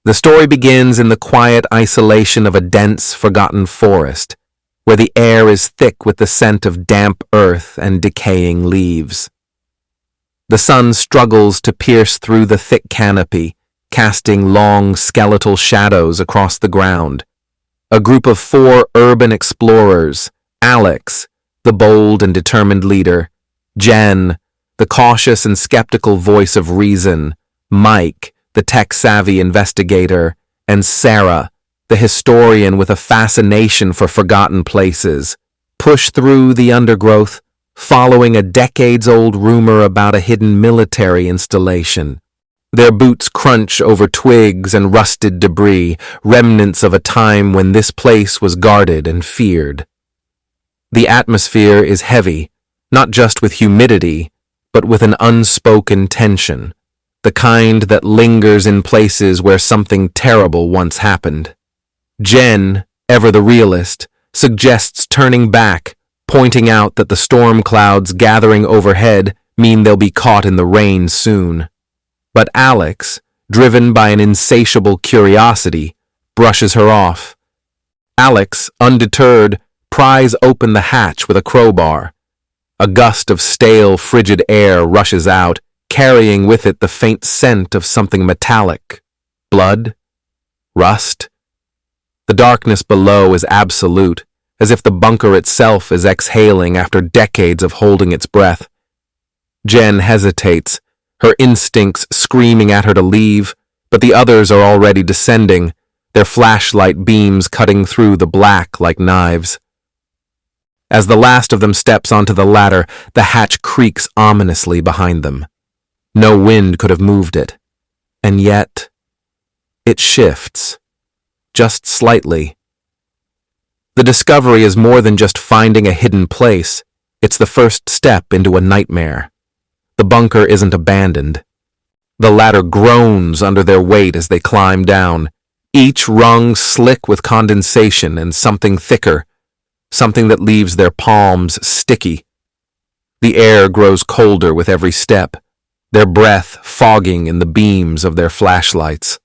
The story begins in the quiet isolation of a dense, forgotten forest, where the air is thick with the scent of damp earth and decaying leaves. The sun struggles to pierce through the thick canopy, casting long, skeletal shadows across the ground. A group of 4 urban explorers, Alex, the bold and determined leader, Jen, the cautious and skeptical voice of reason, Mike, the tech-savvy investigator, and Sarah, the historian with a fascination for forgotten places, push through the undergrowth, following a decades-old rumor about a hidden military installation. Their boots crunch over twigs and rusted debris, remnants of a time when this place was guarded and feared. The atmosphere is heavy, not just with humidity, but with an unspoken tension, the kind that lingers in places where something terrible once happened. Jen, ever the realist, suggests turning back, pointing out that the storm clouds gathering overhead mean they'll be caught in the rain soon. But Alex, driven by an insatiable curiosity, brushes her off. Alex, undeterred, pries open the hatch with a crowbar. A gust of stale, frigid air rushes out, carrying with it the faint scent of something metallic. Blood? Rust? The darkness below is absolute, as if the bunker itself is exhaling after decades of holding its breath. Jen hesitates, her instincts screaming at her to leave, but the others are already descending, their flashlight beams cutting through the black like knives. As the last of them steps onto the ladder, the hatch creaks ominously behind them. No wind could have moved it. And yet, it shifts. Just slightly. The discovery is more than just finding a hidden place. It's the first step into a nightmare. The bunker isn't abandoned. The ladder groans under their weight as they climb down, each rung slick with condensation and something thicker, something that leaves their palms sticky. The air grows colder with every step, their breath fogging in the beams of their flashlights.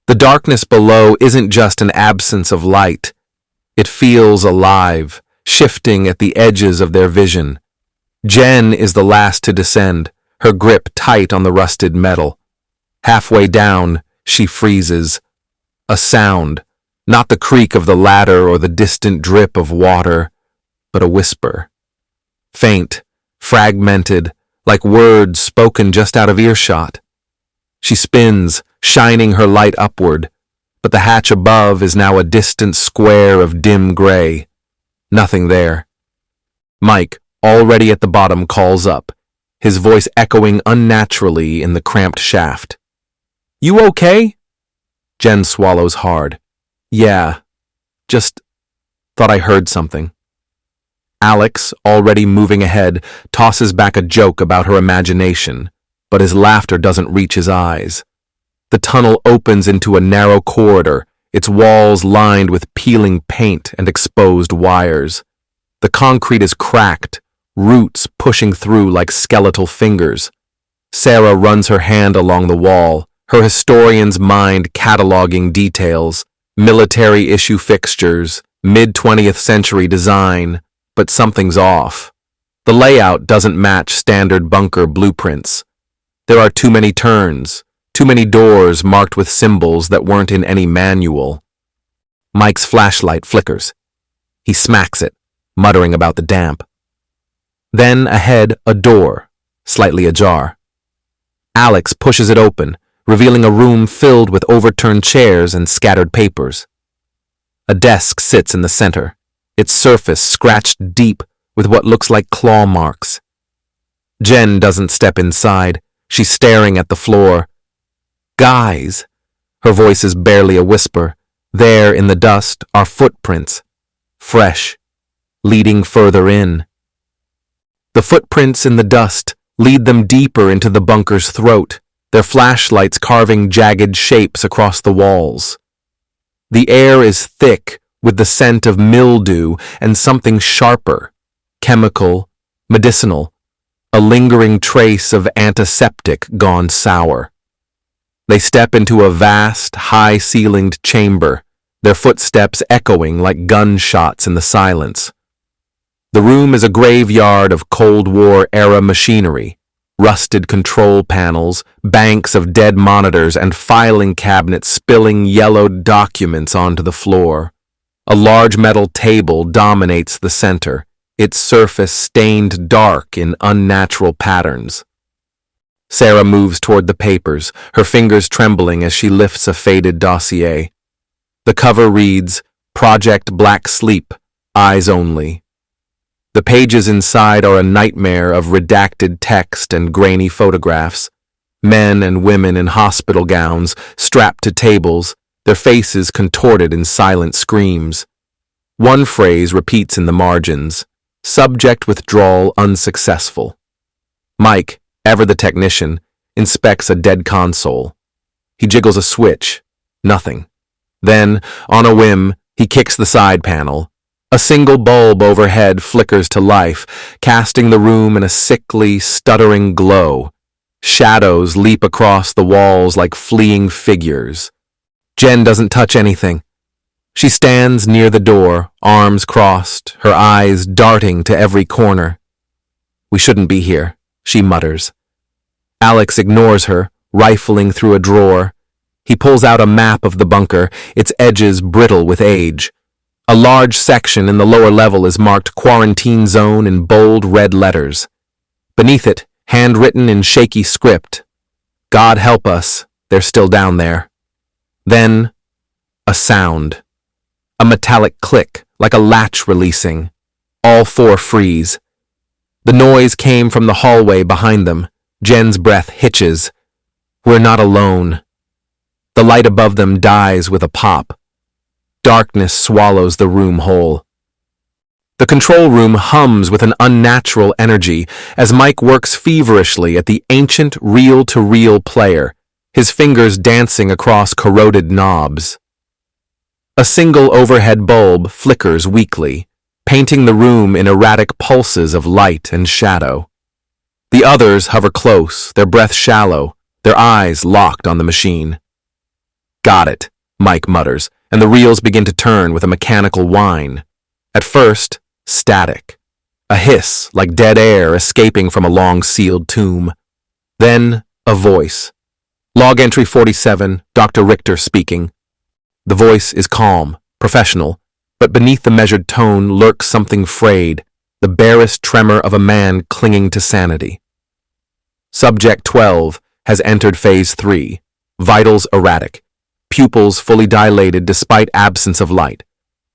The darkness below isn't just an absence of light. It feels alive, shifting at the edges of their vision. Jen is the last to descend, her grip tight on the rusted metal. Halfway down, she freezes. A sound, not the creak of the ladder or the distant drip of water, but a whisper. Faint, fragmented, like words spoken just out of earshot. She spins, shining her light upward, but the hatch above is now a distant square of dim gray. Nothing there. Mike, already at the bottom, calls up, his voice echoing unnaturally in the cramped shaft. "You okay?" Jen swallows hard. "Yeah, just thought I heard something." Alex, already moving ahead, tosses back a joke about her imagination, but his laughter doesn't reach his eyes. The tunnel opens into a narrow corridor, its walls lined with peeling paint and exposed wires. The concrete is cracked, roots pushing through like skeletal fingers. Sarah runs her hand along the wall, her historian's mind cataloging details, military-issue fixtures, mid-20th century design, but something's off. The layout doesn't match standard bunker blueprints. There are too many turns, too many doors marked with symbols that weren't in any manual. Mike's flashlight flickers. He smacks it, muttering about the damp. Then ahead, a door, slightly ajar. Alex pushes it open, revealing a room filled with overturned chairs and scattered papers. A desk sits in the center, its surface scratched deep with what looks like claw marks. Jen doesn't step inside. She's staring at the floor. "Guys," her voice is barely a whisper. There in the dust are footprints, fresh, leading further in. The footprints in the dust lead them deeper into the bunker's throat, their flashlights carving jagged shapes across the walls. The air is thick with the scent of mildew and something sharper, chemical, medicinal, a lingering trace of antiseptic gone sour. They step into a vast, high-ceilinged chamber, their footsteps echoing like gunshots in the silence. The room is a graveyard of Cold War-era machinery, rusted control panels, banks of dead monitors, and filing cabinets spilling yellowed documents onto the floor. A large metal table dominates the center, its surface stained dark in unnatural patterns. Sarah moves toward the papers, her fingers trembling as she lifts a faded dossier. The cover reads, Project Black Sleep, Eyes Only. The pages inside are a nightmare of redacted text and grainy photographs. Men and women in hospital gowns, strapped to tables, their faces contorted in silent screams. One phrase repeats in the margins, subject withdrawal unsuccessful. Mike, ever the technician, inspects a dead console. He jiggles a switch. Nothing. Then, on a whim, he kicks the side panel. A single bulb overhead flickers to life, casting the room in a sickly, stuttering glow. Shadows leap across the walls like fleeing figures. Jen doesn't touch anything. She stands near the door, arms crossed, her eyes darting to every corner. We shouldn't be here, she mutters. Alex ignores her, rifling through a drawer. He pulls out a map of the bunker, its edges brittle with age. A large section in the lower level is marked Quarantine Zone in bold red letters. Beneath it, handwritten in shaky script, God help us, they're still down there. Then, a sound. A metallic click, like a latch releasing. All four freeze. The noise came from the hallway behind them. Jen's breath hitches. We're not alone. The light above them dies with a pop. Darkness swallows the room whole. The control room hums with an unnatural energy as Mike works feverishly at the ancient reel-to-reel player, his fingers dancing across corroded knobs. A single overhead bulb flickers weakly, painting the room in erratic pulses of light and shadow. The others hover close, their breath shallow, their eyes locked on the machine. Got it, Mike mutters, and the reels begin to turn with a mechanical whine. At first, static. A hiss, like dead air escaping from a long-sealed tomb. Then, a voice. Log entry 47, Dr. Richter speaking. The voice is calm, professional, but beneath the measured tone lurks something frayed, the barest tremor of a man clinging to sanity. Subject 12 has entered phase 3, vitals erratic, pupils fully dilated despite absence of light.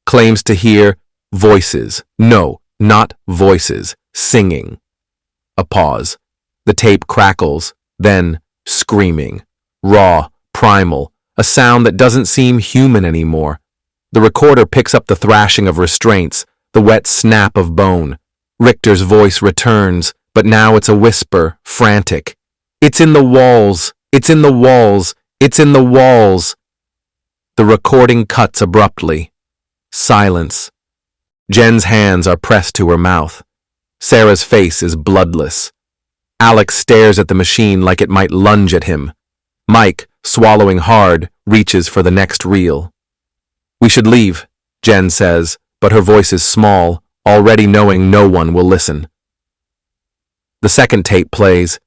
Claims to hear voices. No, not voices. Singing. A pause. The tape crackles, then screaming. Raw, primal, a sound that doesn't seem human anymore. The recorder picks up the thrashing of restraints, the wet snap of bone. Richter's voice returns, but now it's a whisper, frantic. It's in the walls! It's in the walls! It's in the walls! The recording cuts abruptly. Silence. Jen's hands are pressed to her mouth. Sarah's face is bloodless. Alex stares at the machine like it might lunge at him. Mike, swallowing hard, reaches for the next reel. We should leave, Jen says, but her voice is small, already knowing no one will listen. The second tape plays.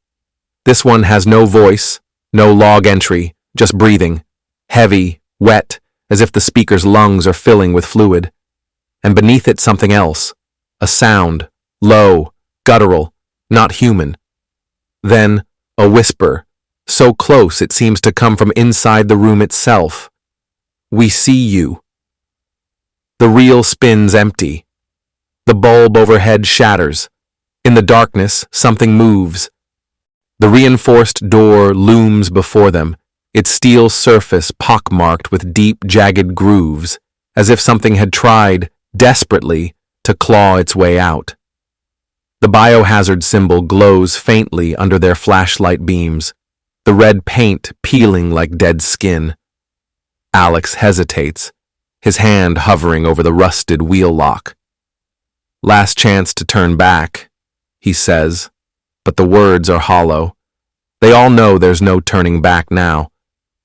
This one has no voice, no log entry, just breathing. Heavy, wet, as if the speaker's lungs are filling with fluid. And beneath it something else. A sound, low, guttural, not human. Then, a whisper, so close it seems to come from inside the room itself. We see you. The reel spins empty. The bulb overhead shatters. In the darkness, something moves. The reinforced door looms before them, its steel surface pockmarked with deep, jagged grooves, as if something had tried, desperately, to claw its way out. The biohazard symbol glows faintly under their flashlight beams, the red paint peeling like dead skin. Alex hesitates, his hand hovering over the rusted wheel lock. Last chance to turn back, he says, but the words are hollow. They all know there's no turning back now.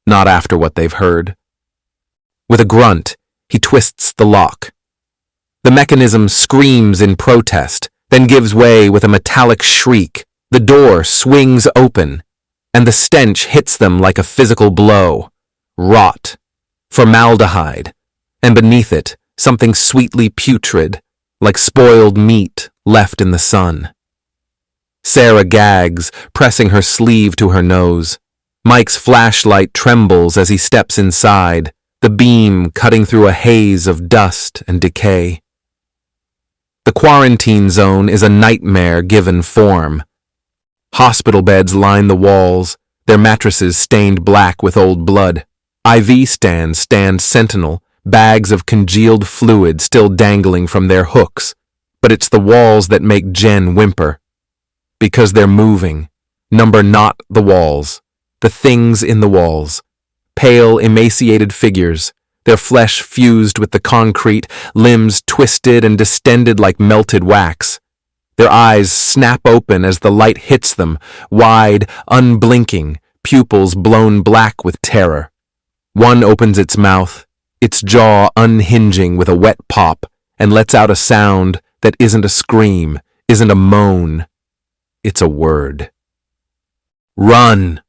not after what they've heard. With a grunt, he twists the lock. The mechanism screams in protest, then gives way with a metallic shriek. The door swings open, and the stench hits them like a physical blow. Rot, formaldehyde, and beneath it, something sweetly putrid, like spoiled meat left in the sun. Sarah gags, pressing her sleeve to her nose. Mike's flashlight trembles as he steps inside, the beam cutting through a haze of dust and decay. The quarantine zone is a nightmare given form. Hospital beds line the walls, their mattresses stained black with old blood. IV stands stand sentinel, bags of congealed fluid still dangling from their hooks, but it's the walls that make Jen whimper. Because they're moving, number not the walls, the things in the walls. Pale, emaciated figures, their flesh fused with the concrete, limbs twisted and distended like melted wax. Their eyes snap open as the light hits them, wide, unblinking, pupils blown black with terror. One opens its mouth, its jaw unhinging with a wet pop, and lets out a sound that isn't a scream, isn't a moan. It's a word. Run!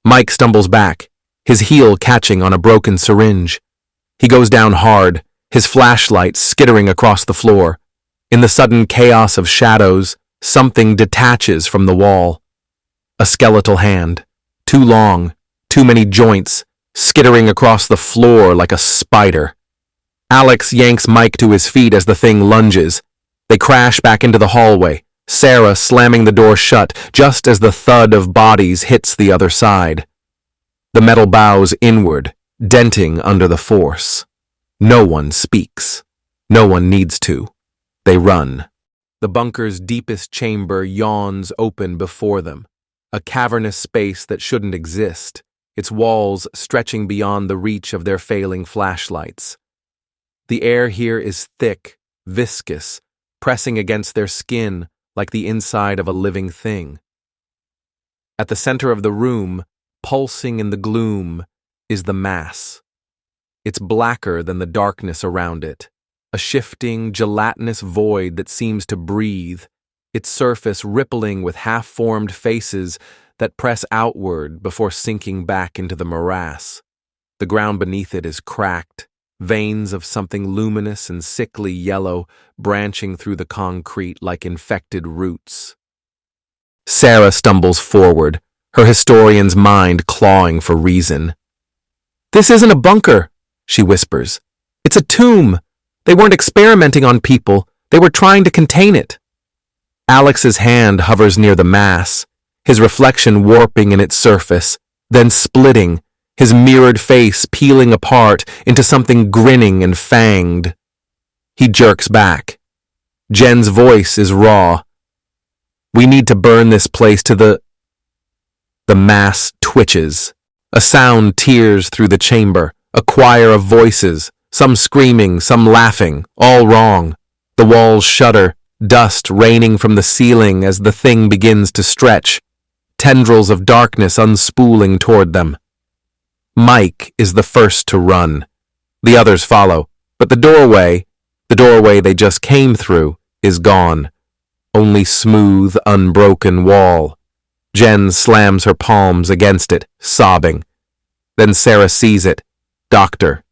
Mike stumbles back, his heel catching on a broken syringe. He goes down hard, his flashlight skittering across the floor. In the sudden chaos of shadows, something detaches from the wall. A skeletal hand, too long, too many joints, skittering across the floor like a spider. Alex yanks Mike to his feet as the thing lunges. They crash back into the hallway, Sarah slamming the door shut just as the thud of bodies hits the other side. The metal bows inward, denting under the force. No one speaks. No one needs to. They run. The bunker's deepest chamber yawns open before them, a cavernous space that shouldn't exist, its walls stretching beyond the reach of their failing flashlights. The air here is thick, viscous, pressing against their skin like the inside of a living thing. At the center of the room, pulsing in the gloom, is the mass. It's blacker than the darkness around it, a shifting, gelatinous void that seems to breathe, its surface rippling with half-formed faces that press outward before sinking back into the morass. The ground beneath it is cracked, veins of something luminous and sickly yellow branching through the concrete like infected roots. Sarah stumbles forward, her historian's mind clawing for reason. "This isn't a bunker," she whispers. "It's a tomb. They weren't experimenting on people. They were trying to contain it." Alex's hand hovers near the mass, his reflection warping in its surface, then splitting, his mirrored face peeling apart into something grinning and fanged. He jerks back. Jen's voice is raw. "We need to burn this place to the..." The mass twitches. A sound tears through the chamber, a choir of voices, some screaming, some laughing, all wrong. The walls shudder, dust raining from the ceiling as the thing begins to stretch, tendrils of darkness unspooling toward them. Mike is the first to run. The others follow, but the doorway they just came through, is gone. Only smooth, unbroken wall. Jen slams her palms against it, sobbing. Then Sarah sees it. Doctor.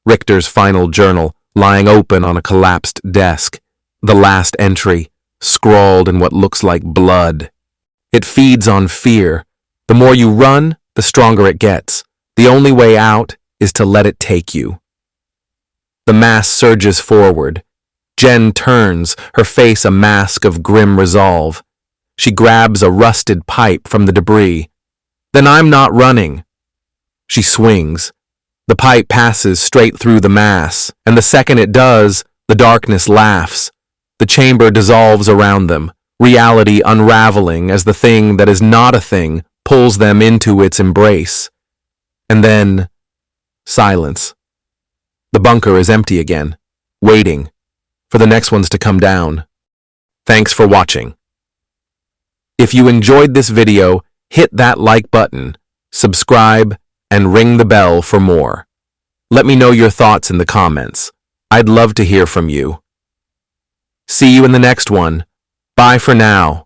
Richter's final journal, lying open on a collapsed desk. The last entry, scrawled in what looks like blood. It feeds on fear. The more you run, the stronger it gets. The only way out is to let it take you. The mass surges forward. Jen turns, her face a mask of grim resolve. She grabs a rusted pipe from the debris. "Then I'm not running." She swings. The pipe passes straight through the mass, and the second it does, the darkness laughs. The chamber dissolves around them, reality unraveling as the thing that is not a thing pulls them into its embrace. And then, silence. The bunker is empty again, waiting for the next ones to come down. Thanks for watching. If you enjoyed this video, hit that like button, subscribe, and ring the bell for more. Let me know your thoughts in the comments. I'd love to hear from you. See you in the next one. Bye for now.